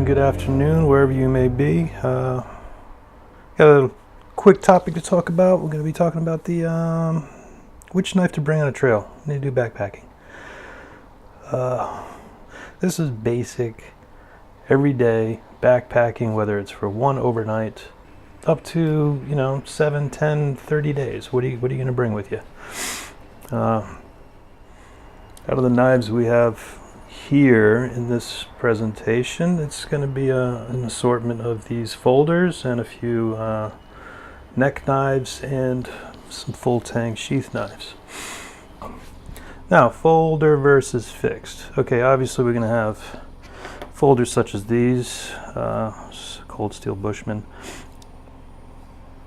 good afternoon, wherever you may be. Got a quick topic to talk about. We're going to be talking about the which knife to bring on a trail when you do backpacking. This is basic, everyday backpacking, whether it's for one overnight up to 7, 10, 30 days. What are you going to bring with you? Out of the knives we have here in this presentation, it's going to be an assortment of these folders and a few neck knives and some full tang sheath knives. Now, folder versus fixed. Okay, obviously we're going to have folders such as these, cold steel Bushman.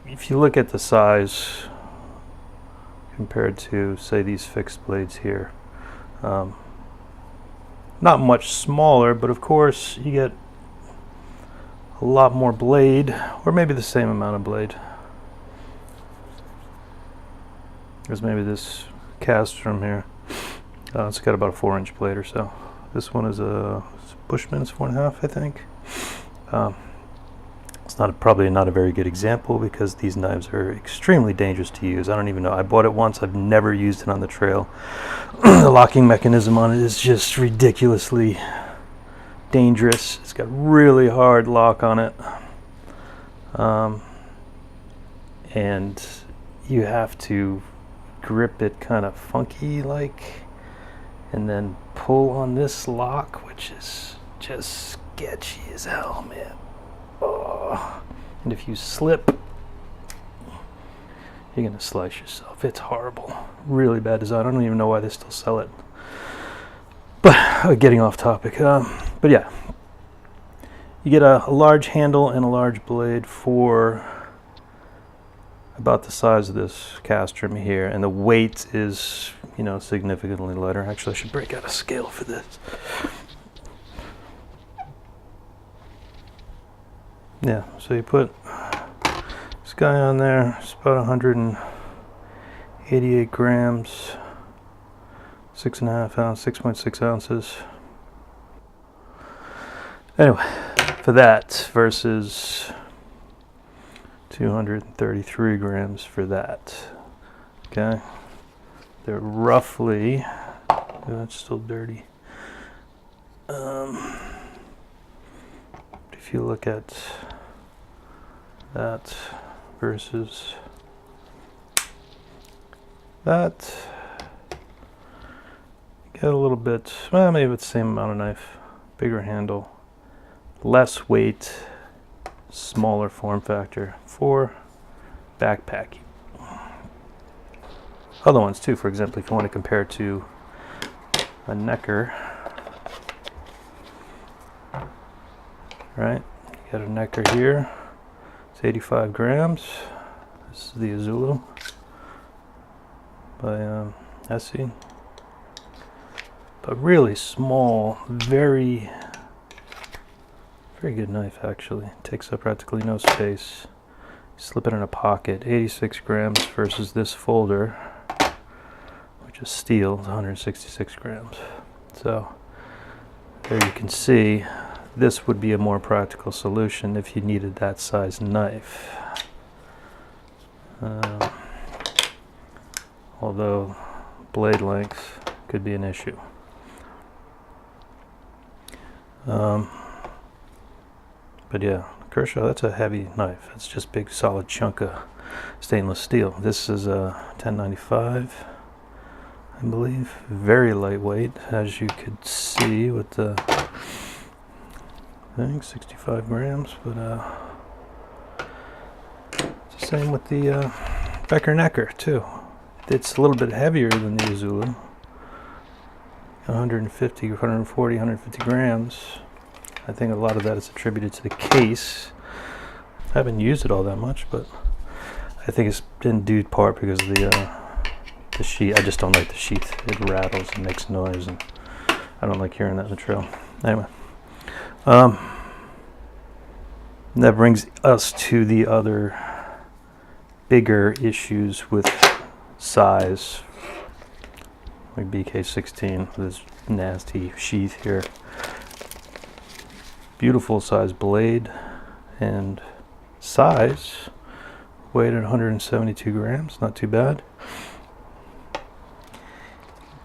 If you look at the size compared to, say, these fixed blades here, not much smaller, but of course you get a lot more blade, or maybe the same amount of blade. There's maybe this Castrum here. It's got about a 4-inch blade or so. This one is a Bushman, it's 4.5, I think. It's probably not a very good example because these knives are extremely dangerous to use. I don't even know. I bought it once. I've never used it on the trail. The locking mechanism on it is just ridiculously dangerous. It's got really hard lock on it. And you have to grip it kind of funky like, and then pull on this lock, which is just sketchy as hell, man. Oh. And if you slip, you're gonna slice yourself. It's horrible. Really bad design. I don't even know why they still sell it. But getting off topic. But yeah, you get a large handle and a large blade for about the size of this Castrum here, and the weight is significantly lighter. Actually, I should break out a scale for this. Yeah, so you put this guy on there. It's about 188 grams, 6.5 ounce, 6.6 ounces. Anyway, for that versus 233 grams for that. Okay, they're roughly. Oh, that's still dirty. If you look at that versus that, you get a little bit, well, maybe it's the same amount of knife, bigger handle, less weight, smaller form factor for backpacking. Other ones too, for example, if you want to compare it to a necker, right? You got a necker here. It's 85 grams. This is the Azulu by Essie. But really small, very good knife actually. Takes up practically no space. Slip it in a pocket. 86 grams versus this folder, which is steel, 166 grams. So there you can see, this would be a more practical solution if you needed that size knife. Although blade length could be an issue. But yeah, Kershaw, that's a heavy knife. It's just big solid chunk of stainless steel. This is a 1095, I believe. Very lightweight, as you could see with the thing, 65 grams, but it's the same with the Becker Necker too. It's a little bit heavier than the Azulu, 150, 140, 150 grams. I think a lot of that is attributed to the case. I haven't used it all that much, but I think it's in due part because of the sheath. I just don't like the sheath. It rattles and makes noise, and I don't like hearing that in the trail. Anyway, that brings us to the other bigger issues with size, like BK16 with this nasty sheath here. Beautiful size blade and size. Weighed at 172 grams, not too bad.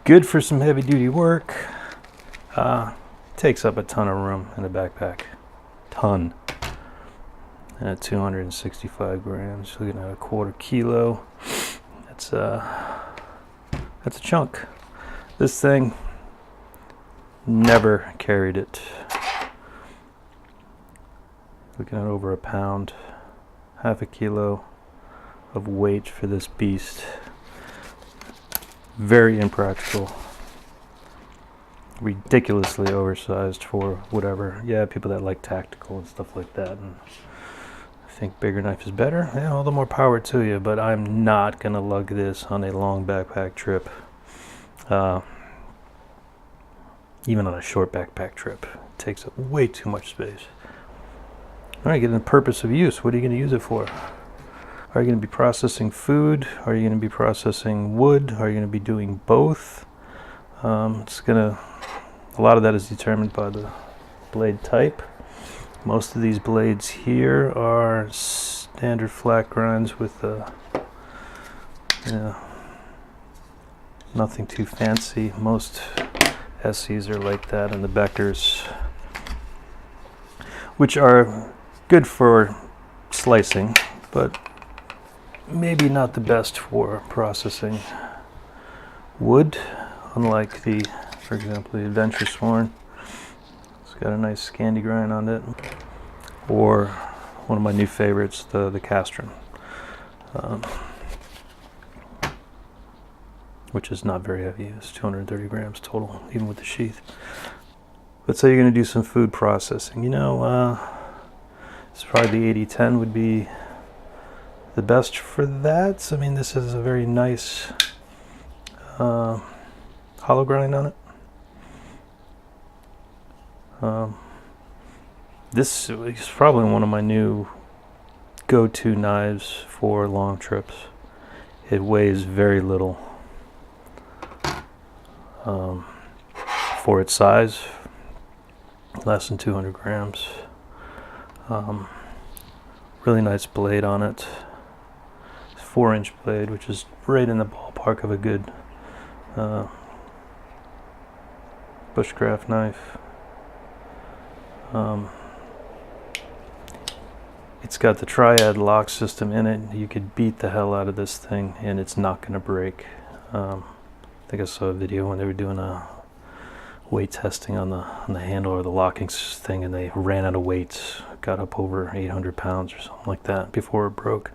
Good for some heavy duty work. Takes up a ton of room in the backpack. Ton. And at 265 grams, looking at a quarter kilo. That's a chunk. This thing never carried it. Looking at over a pound, half a kilo of weight for this beast. Very impractical. Ridiculously oversized for whatever. Yeah, people that like tactical and stuff like that, and I think bigger knife is better. Yeah, all the more power to you, but I'm not gonna lug this on a long backpack trip. Even on a short backpack trip. It takes up way too much space. All right, getting the purpose of use. What are you gonna use it for? Are you gonna be processing food? Are you gonna be processing wood? Are you gonna be doing both? A lot of that is determined by the blade type. Most of these blades here are standard flat grinds with nothing too fancy. Most SCs are like that, and the Beckers, which are good for slicing, but maybe not the best for processing wood, unlike for example, the Adventure Sworn. It's got a nice Scandi grind on it. Or one of my new favorites, the Castron, which is not very heavy. It's 230 grams total, even with the sheath. Let's say you're going to do some food processing. It's probably the 80-10 would be the best for that. I mean, this is a very nice hollow grind on it. This is probably one of my new go-to knives for long trips. It weighs very little for its size, less than 200 grams. Really nice blade on it. 4-inch blade, which is right in the ballpark of a good bushcraft knife. It's got the triad lock system in it. You could beat the hell out of this thing and it's not going to break. I think I saw a video when they were doing a weight testing on the handle or the locking thing, and they ran out of weights, got up over 800 pounds or something like that before it broke.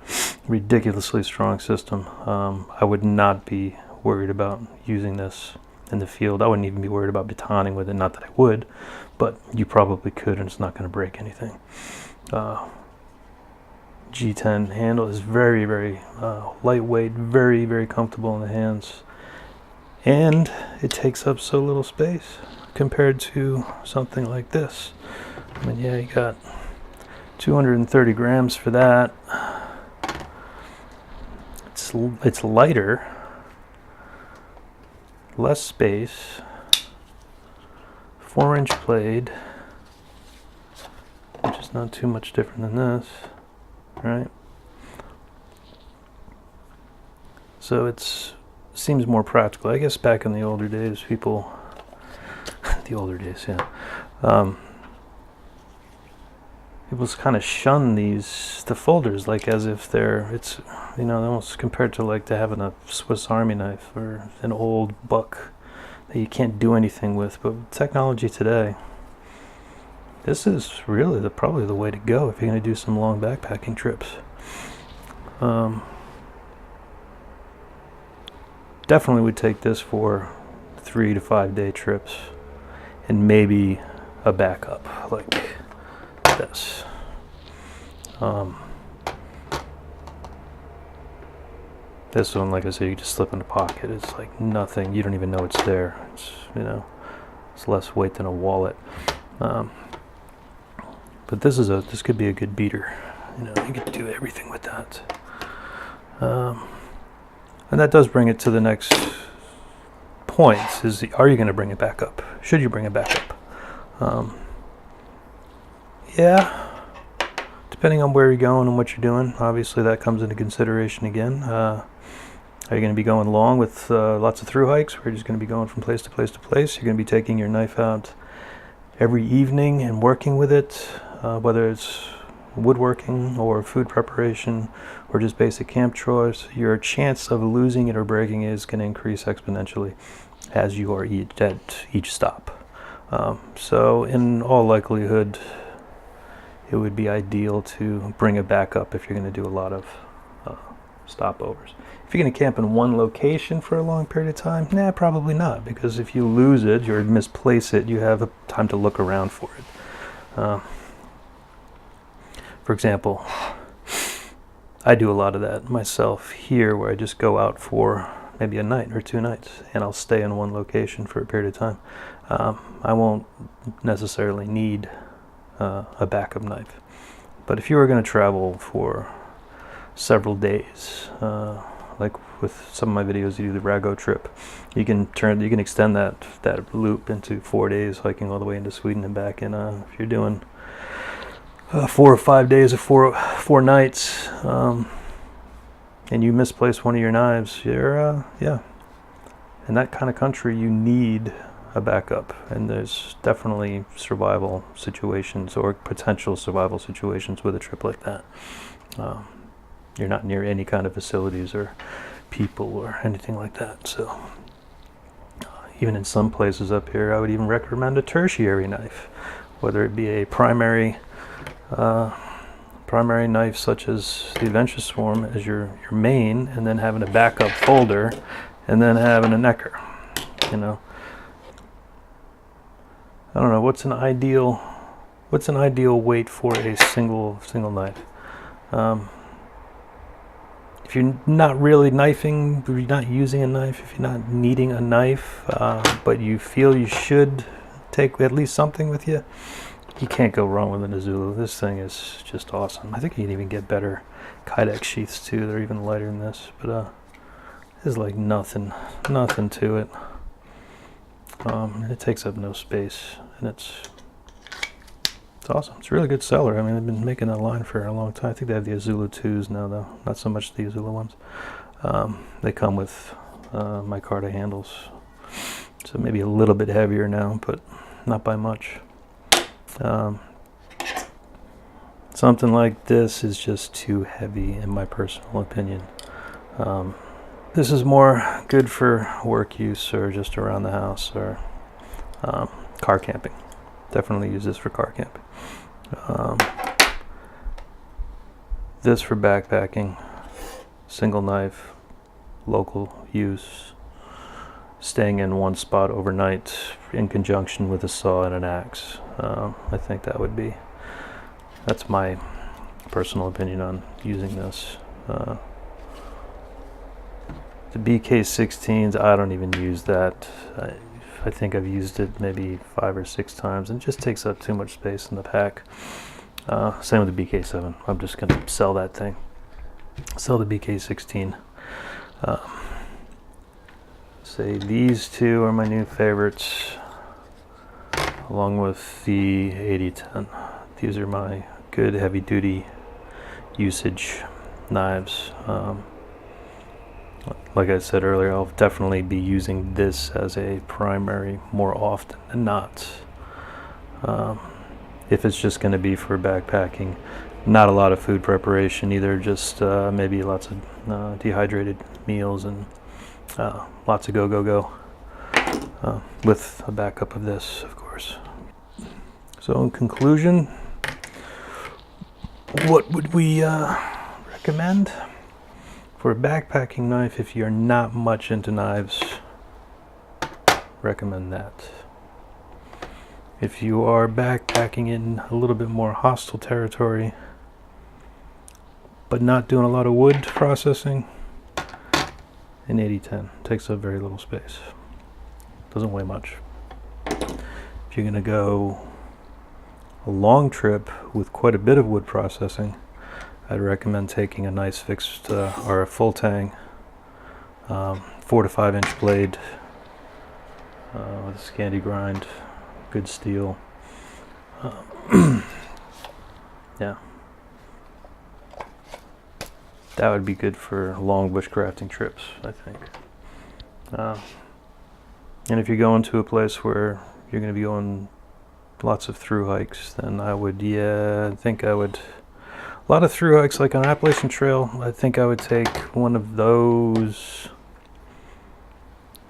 Ridiculously strong system. I would not be worried about using this in the field. I wouldn't even be worried about batoning with it. Not that I would, but you probably could, and it's not going to break anything. G10 handle is very, very lightweight, very, very comfortable in the hands, and it takes up so little space compared to something like this. I mean, yeah, you got 230 grams for that. It's lighter, less space, 4-inch blade, which is not too much different than this, right? So it seems more practical. I guess back in the older days, people, people kind of shun the folders, like as if it's almost compared to like to having a Swiss Army knife or an old buck that you can't do anything with. But with technology today, this is really probably the way to go if you're going to do some long backpacking trips. Definitely would take this for 3 to 5 day trips, and maybe a backup like this. This one, like I said, you just slip in the pocket. It's like nothing. You don't even know it's there. It's less weight than a wallet. But this could be a good beater. You get to do everything with that. And that does bring it to the next point: are you going to bring it back up? Should you bring it back up? Yeah, depending on where you're going and what you're doing, obviously that comes into consideration again. Are you going to be going long with lots of through hikes, where you're just going to be going from place to place to place? You're going to be taking your knife out every evening and working with it, whether it's woodworking or food preparation or just basic camp chores. Your chance of losing it or breaking it is going to increase exponentially as you are at each stop. So in all likelihood, it would be ideal to bring it back up if you're going to do a lot of stopovers. If you're going to camp in one location for a long period of time, probably not, because if you lose it or misplace it, you have time to look around for it. For example, I do a lot of that myself here, where I just go out for maybe a night or 2 nights, and I'll stay in one location for a period of time. I won't necessarily need a backup knife. But if you are going to travel for several days, like with some of my videos, you do the Rago trip, you can extend that loop into 4 days, hiking all the way into Sweden and back. And if you're doing 4 or 5 days of 4 nights, and you misplace one of your knives, you're in that kind of country, you need a backup. And there's definitely survival situations or potential survival situations with a trip like that. You're not near any kind of facilities or people or anything like that. So even in some places up here, I would even recommend a tertiary knife, whether it be a primary knife such as the Adventure Swarm as your main, and then having a backup folder, and then having a necker. I don't know, what's an ideal weight for a single knife? If you're not really knifing, if you're not using a knife, if you're not needing a knife, but you feel you should take at least something with you, you can't go wrong with an Azulu. This thing is just awesome. I think you can even get better Kydex sheaths too. They're even lighter than this, but there's like nothing to it. It takes up no space, and it's awesome. It's a really good seller. I mean, they've been making that line for a long time. I think they have the Azulu 2s now, though. Not so much the Azulu ones. They come with micarta handles, so maybe a little bit heavier now, but not by much. Something like this is just too heavy, in my personal opinion. This is more good for work use or just around the house or car camping. Definitely use this for car camping. This for backpacking, single knife, local use, staying in one spot overnight in conjunction with a saw and an axe. I think that's my personal opinion on using this. The BK16s, I don't even use that. I think I've used it maybe 5 or 6 times, and it just takes up too much space in the pack. Same with the BK7. I'm just going to sell that thing. Sell the BK16. Say these two are my new favorites, along with the 8010. These are my good heavy duty usage knives. Like I said earlier, I'll definitely be using this as a primary more often than not. If it's just going to be for backpacking, not a lot of food preparation either, just maybe lots of dehydrated meals and lots of go, with a backup of this, of course. So in conclusion, what would we recommend? For a backpacking knife, if you're not much into knives, recommend that. If you are backpacking in a little bit more hostile territory, but not doing a lot of wood processing, an 8010 takes up very little space. Doesn't weigh much. If you're going to go a long trip with quite a bit of wood processing, I'd recommend taking a nice fixed or a full tang 4 to 5 inch blade with a Scandi grind, good steel. Yeah. That would be good for long bushcrafting trips, I think. And if you're going to a place where you're going to be going lots of through hikes, then I would, I think I would, a lot of through hikes like on Appalachian Trail, I think I would take one of those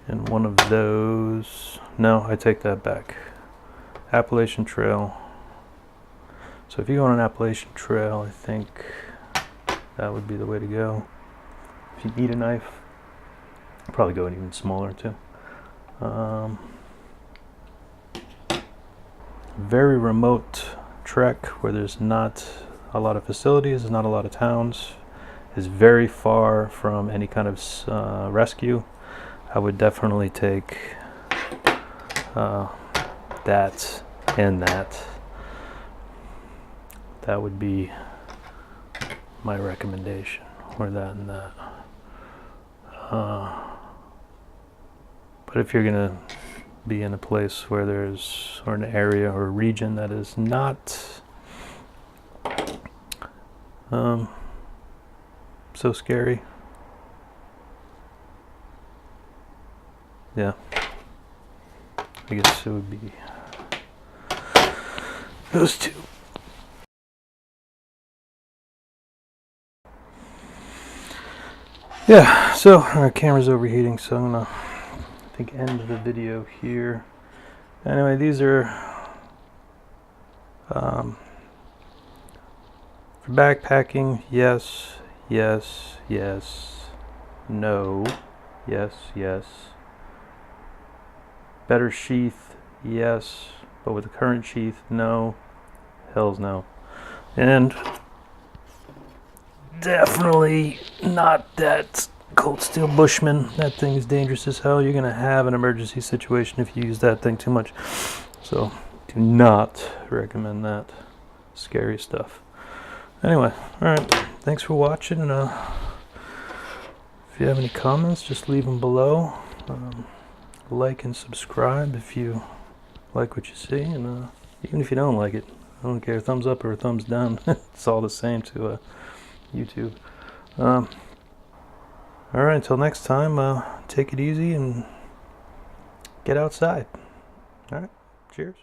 and one of those. No, I take that back. Appalachian Trail. So if you go on an Appalachian Trail, I think that would be the way to go. If you need a knife, probably go even smaller too. Very remote trek where there's not a lot of facilities, there's not a lot of towns, is very far from any kind of rescue. I would definitely take that and that. That would be my recommendation, or that and that. But if you're gonna be in a place where there's, or an area or a region that is not so scary, yeah, I guess it would be those two. Yeah, so our camera's overheating, so I'm gonna, I think, end the video here. Anyway, these are for backpacking. Yes, yes, yes, no, yes, yes. Better sheath, yes, but with the current sheath, no, hells no. And definitely not that cold steel Bushman. That thing is dangerous as hell. You're gonna have an emergency situation if you use that thing too much. So do not recommend that. Scary stuff. Anyway, alright, thanks for watching, and if you have any comments, just leave them below. Like and subscribe if you like what you see, and even if you don't like it, I don't care, thumbs up or thumbs down. It's all the same to YouTube. Alright, until next time, take it easy and get outside. Alright, cheers.